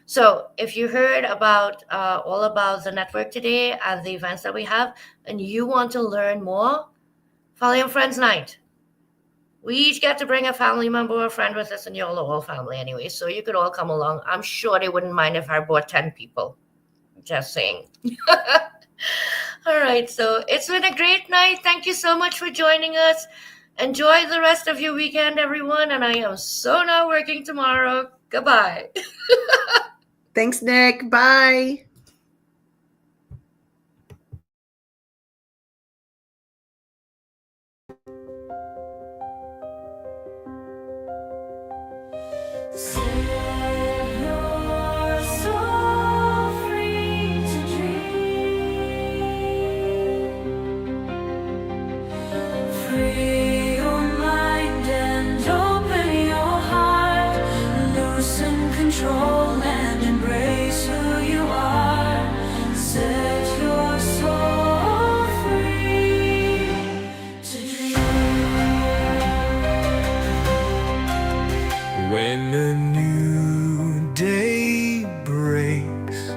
So if you heard about all about the network today and the events that we have, and you want to learn more, Family and Friends Night. We each get to bring a family member or a friend with us, and you're all family anyway, so you could all come along. I'm sure they wouldn't mind if I brought 10 people. Just saying. All right, so it's been a great night. Thank you so much for joining us. Enjoy the rest of your weekend, everyone, and I am so not working tomorrow. Goodbye. Thanks, Nick. Bye. Free your mind and open your heart. Loosen control and embrace who you are. Set your soul free to dream. When a new day breaks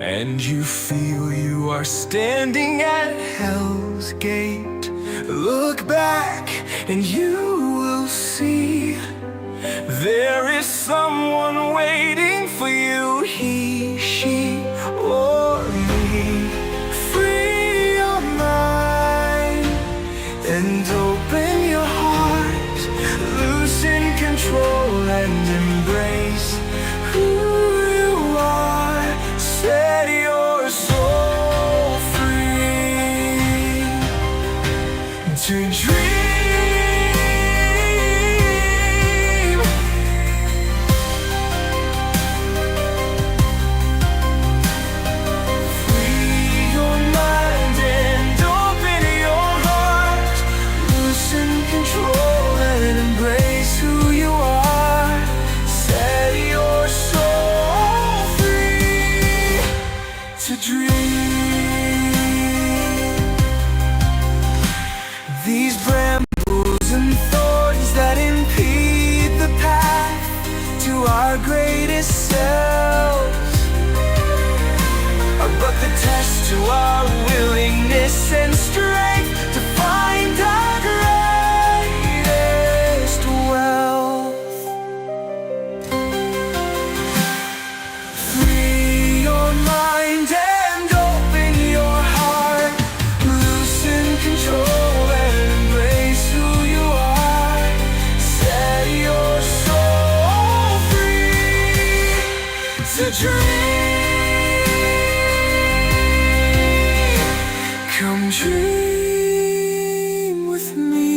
and you feel you are standing at hell's gate, look back and you will see there is someone waiting for you, he, she, or me. Free your mind and open your heart. Loosen control and embrace who you are. Set your soul free to dream. Free your mind and open your heart. Loosen control and embrace who you are. Set your soul free to dream. These brambles and thorns that impede the path to our greatest selves are but the test to our willingness and strength to find our greatest wealth. Free your mind and open your heart. Loosen control and embrace who you are. Set your soul free to dream. Come dream with me.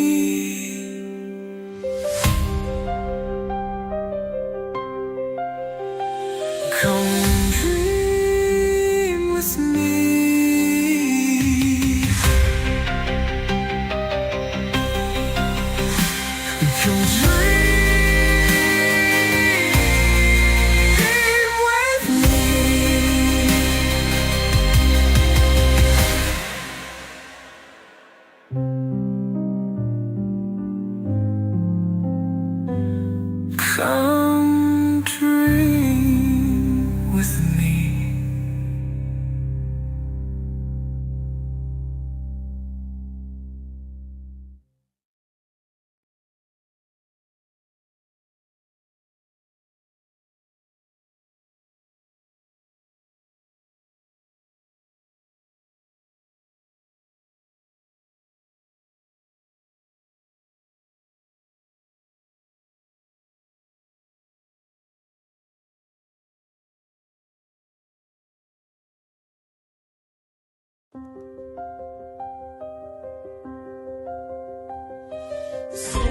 Come dream with me. So